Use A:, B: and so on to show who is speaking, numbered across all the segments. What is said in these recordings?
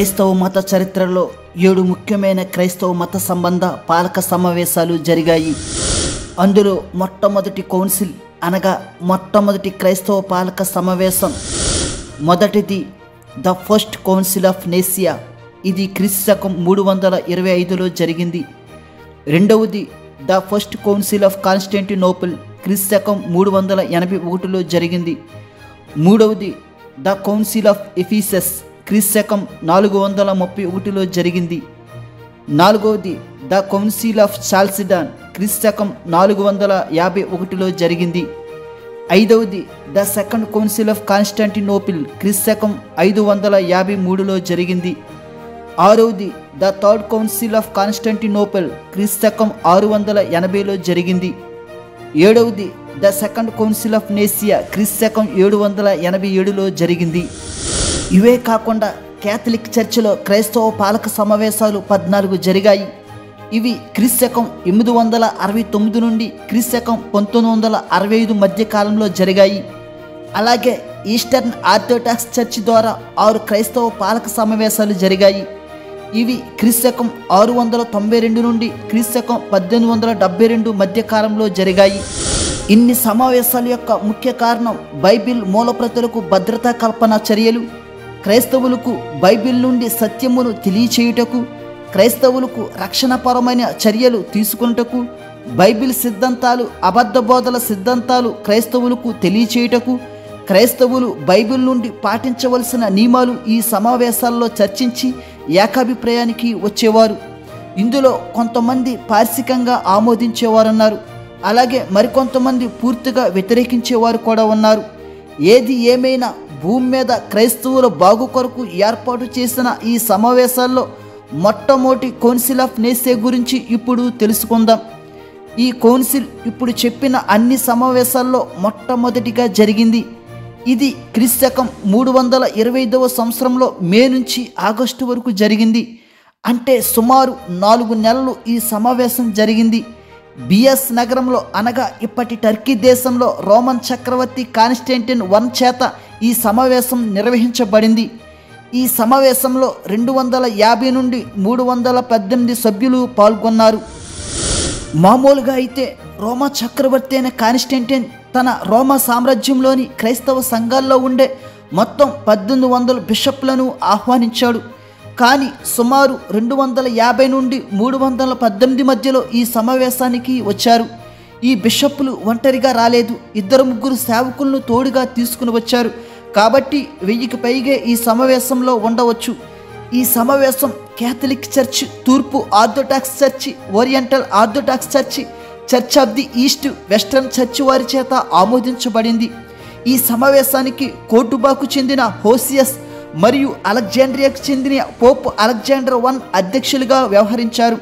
A: క్రైస్తవ మత చరిత్రలో 7 ముఖ్యమైన క్రైస్తవ మత సంబంధ పాలక సమావేశాలు జరిగాయి. అందులో మొట్టమొదటి కౌన్సిల్ అనగా మొట్టమొదటి క్రైస్తవ పాలక సమావేశం. మొదటిది ద ఫస్ట్ కౌన్సిల్ ఆఫ్ నేసియా, ఇది క్రీస్తు శకం 325లో జరిగింది. రెండవది the first council of Constantinople, క్రీస్తు శకం 381లో జరిగింది. మూడవది ద కౌన్సిల్ ఆఫ్ ఎఫీసస్, క్రీస్తు శకం 431లో జరిగింది. నాలుగవది ద కౌన్సిల్ ఆఫ్ చాల్సిడాన్, క్రీస్తు శకం 451లో జరిగింది. ఐదవది the second council of Constantinople, క్రీస్తు శకం 553లో జరిగింది. ఆరవది the third council of Constantinople, క్రీస్తు శకం 680లో జరిగింది. ఏడవది ద సెకండ్ కౌన్సిల్ ఆఫ్ నేసియా, క్రీస్తు శకం 787లో జరిగింది. ఇవే కాకుండా క్యాథలిక్ చర్చిలో క్రైస్తవ పాలక సమావేశాలు 14 జరిగాయి. ఇవి క్రీస్తు శకం 869 నుండి క్రీస్తు శకం 1965 మధ్య కాలంలో జరిగాయి. అలాగే ఈస్టర్న్ ఆర్థోడాక్స్ చర్చి ద్వారా 6 క్రైస్తవ పాలక సమావేశాలు జరిగాయి. ఇవి క్రీస్తు శకం 692 నుండి క్రీస్తు శకం 1872 మధ్య కాలంలో జరిగాయి. ఇన్ని సమావేశాల యొక్క ముఖ్య కారణం బైబిల్ మూలప్రతులకు భద్రతా కల్పన చర్యలు, క్రైస్తవులకు బైబిల్ నుండి సత్యమును తెలియచేయుటకు, క్రైస్తవులకు రక్షణపరమైన చర్యలు తీసుకున్నటకు, బైబిల్ సిద్ధాంతాలు అబద్ధ బోధల సిద్ధాంతాలు క్రైస్తవులకు తెలియచేయుటకు, క్రైస్తవులు బైబిల్ నుండి పాటించవలసిన నియమాలు ఈ సమావేశాల్లో చర్చించి ఏకాభిప్రాయానికి వచ్చేవారు. ఇందులో కొంతమంది పార్శికంగా ఆమోదించేవారన్నారు, అలాగే మరికొంతమంది పూర్తిగా వ్యతిరేకించేవారు కూడా ఉన్నారు. ఏది ఏమైనా భూమి మీద క్రైస్తవుల బాగు కొరకు ఏర్పాటు చేసిన ఈ సమావేశాల్లో మొట్టమొదటి కౌన్సిల్ ఆఫ్ నేసియా గురించి ఇప్పుడు తెలుసుకుందాం. ఈ కౌన్సిల్ ఇప్పుడు చెప్పిన అన్ని సమావేశాల్లో మొట్టమొదటిగా జరిగింది. ఇది క్రీస్తు శకం 325వ సంవత్సరంలో మే నుంచి ఆగస్టు వరకు జరిగింది. అంటే సుమారు 4 నెలలు ఈ సమావేశం జరిగింది. బిఎస్ నగరంలో అనగా ఇప్పటి టర్కీ దేశంలో రోమన్ చక్రవర్తి కాన్స్టాంటిన్ I చేత ఈ సమావేశం నిర్వహించబడింది. ఈ సమావేశంలో 250 నుండి 318 సభ్యులు పాల్గొన్నారు. మామూలుగా అయితే రోమా చక్రవర్తి అయిన కాన్స్టాంటిన్ తన రోమా సామ్రాజ్యంలోని క్రైస్తవ సంఘాల్లో ఉండే మొత్తం 1800 బిషప్లను ఆహ్వానించాడు. కానీ సుమారు 250 నుండి 318 మధ్యలో ఈ సమావేశానికి వచ్చారు. ఈ బిషప్పులు ఒంటరిగా రాలేదు, 2-3 సేవకులను తోడుగా తీసుకుని వచ్చారు. కాబట్టి 1000కి పైగా ఈ సమావేశంలో ఉండవచ్చు. ఈ సమావేశం క్యాథలిక్ చర్చ్, తూర్పు orthodox church, oriental orthodox church, church of the east, western church వారి చేత ఆమోదించబడింది. ఈ సమావేశానికి కోర్టుబాకు చెందిన హోసియస్ మరియు అలెగ్జాండ్రియాకు చెందిన పోప్ అలెగ్జాండర్ I అధ్యక్షులుగా వ్యవహరించారు.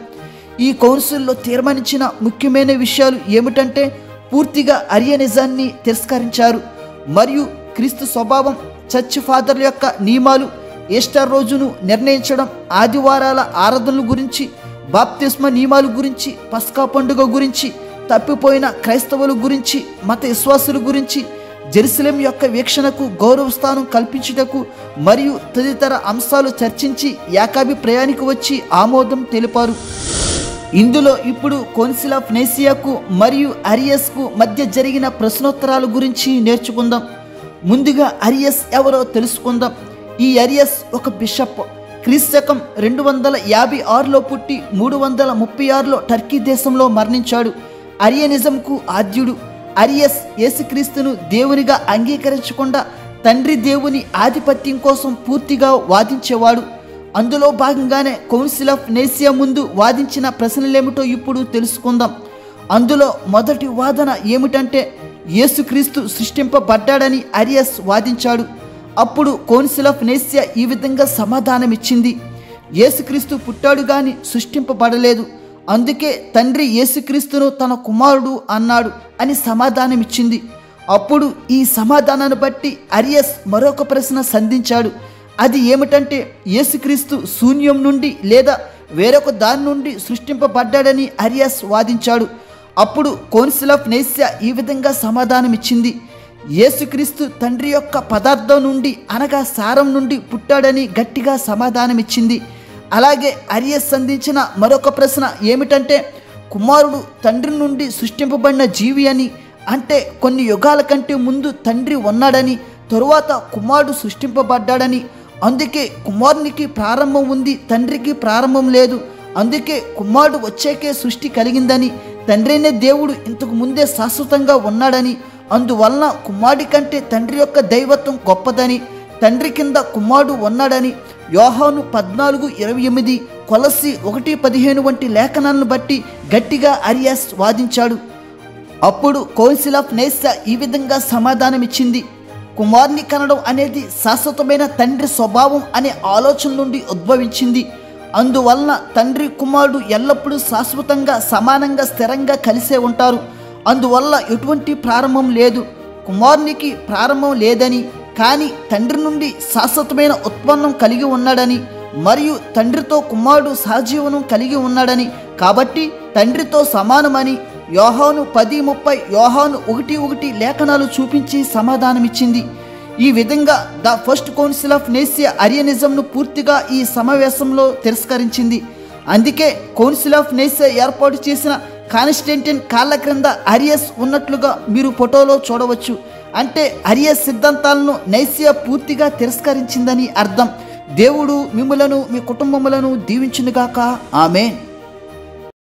A: ఈ కౌన్సిల్లో తీర్మానించిన ముఖ్యమైన విషయాలు ఏమిటంటే పూర్తిగా అరియనిజాన్ని తిరస్కరించారు మరియు క్రీస్తు స్వభావం, చర్చ్ ఫాదర్ల యొక్క నియమాలు, ఈస్టర్ రోజును నిర్ణయించడం, ఆదివారాల ఆరాధనల గురించి, బాప్తిస్మ నియమాల గురించి, పస్కా పండుగ గురించి, తప్పిపోయిన క్రైస్తవుల గురించి, మత విశ్వాసుల గురించి, జెరూసలేం యొక్క వీక్షణకు గౌరవ స్థానం కల్పించుటకు మరియు తదితర అంశాలు చర్చించి ఏకాభిప్రాయానికి వచ్చి ఆమోదం తెలిపారు. ఇందులో ఇప్పుడు కౌన్సిల్ ఆఫ్ నేసియాకు మరియు అరియస్కు మధ్య జరిగిన ప్రశ్నోత్తరాల గురించి నేర్చుకుందాం. ముందుగా అరియస్ ఎవరో తెలుసుకుందాం. ఈ అరియస్ ఒక బిషప్. క్రీస్తు శకం 256లో పుట్టి 336లో టర్కీ దేశంలో మరణించాడు. అరియనిజంకు ఆద్యుడు. అరియస్ యేసుక్రీస్తును దేవునిగా అంగీకరించకుండా తండ్రి దేవుని ఆధిపత్యం కోసం పూర్తిగా వాదించేవాడు. అందులో భాగంగానే కౌన్సిల్ ఆఫ్ నేసియా ముందు వాదించిన ప్రశ్నలేమిటో ఇప్పుడు తెలుసుకుందాం. అందులో మొదటి వాదన ఏమిటంటే యేసుక్రీస్తు సృష్టింపబడ్డాడని అరియస్ వాదించాడు. అప్పుడు కౌన్సిల్ ఆఫ్ నేసియా ఈ విధంగా సమాధానమిచ్చింది: యేసుక్రీస్తు పుట్టాడు గాని సృష్టింపబడలేదు, అందుకే తండ్రి యేసుక్రీస్తును తన కుమారుడు అన్నాడు అని సమాధానమిచ్చింది. అప్పుడు ఈ సమాధానాన్ని బట్టి అరియస్ మరొక ప్రశ్న సంధించాడు. అది ఏమిటంటే యేసుక్రీస్తు శూన్యం నుండి లేదా వేరొక దాని నుండి సృష్టింపబడ్డాడని అరియస్ వాదించాడు. అప్పుడు కౌన్సిల్ ఆఫ్ నేసియా ఈ విధంగా సమాధానమిచ్చింది: యేసుక్రీస్తు తండ్రి యొక్క పదార్థం నుండి అనగా సారం నుండి పుట్టాడని గట్టిగా సమాధానమిచ్చింది. అలాగే అరియస్ అందించిన మరొక ప్రశ్న ఏమిటంటే, కుమారుడు తండ్రి నుండి సృష్టింపబడిన జీవి అని, అంటే కొన్ని యుగాల కంటే ముందు తండ్రి ఉన్నాడని, తరువాత కుమారుడు సృష్టింపబడ్డాడని, అందుకే కుమారునికి ప్రారంభం ఉంది, తండ్రికి ప్రారంభం లేదు, అందుకే కుమారుడు వచ్చాకే సృష్టి కలిగిందని, తండ్రినే దేవుడు ఇంతకు ముందే శాశ్వతంగా ఉన్నాడని, అందువలన కుమారుడి కంటే తండ్రి యొక్క దైవత్వం గొప్పదని, తండ్రి కింద కుమారుడు ఉన్నాడని యోహాను 14:28, కొలస్సీ 1:15 వంటి లేఖనాలను బట్టి గట్టిగా అరియాస్ వాదించాడు. అప్పుడు కౌన్సిల్ ఆఫ్ నైసియా ఈ విధంగా సమాధానమిచ్చింది, కుమారుని కనడం అనేది శాశ్వతమైన తండ్రి స్వభావం అనే ఆలోచన నుండి ఉద్భవించింది. అందువలన తండ్రి కుమారుడు ఎల్లప్పుడూ శాశ్వతంగా సమానంగా స్థిరంగా కలిసే ఉంటారు. అందువల్ల ఎటువంటి ప్రారంభం లేదు. కుమారునికి ప్రారంభం లేదని, కానీ తండ్రి నుండి శాశ్వతమైన ఉత్పన్నం కలిగి ఉన్నాడని, మరియు తండ్రితో కుమారుడు సహజీవనం కలిగి ఉన్నాడని, కాబట్టి తండ్రితో సమానమని యోహాను 10:30, యోహాను 1:1 లేఖనాలు చూపించి సమాధానమిచ్చింది. ఈ విధంగా the first council of Nicaea అరియనిజంను పూర్తిగా ఈ సమావేశంలో తిరస్కరించింది. అందుకే కౌన్సిల్ ఆఫ్ నైసియా ఏర్పాటు చేసిన కాన్స్టాంటిన్ కాళ్ళ క్రింద అరియస్ ఉన్నట్లుగా మీరు ఫోటోలో చూడవచ్చు. అంటే అరియస్ సిద్ధాంతాలను నైసియా పూర్తిగా తిరస్కరించిందని అర్థం. దేవుడు మిమ్ములను మీ కుటుంబములను దీవించునుగాక. ఆమేన్.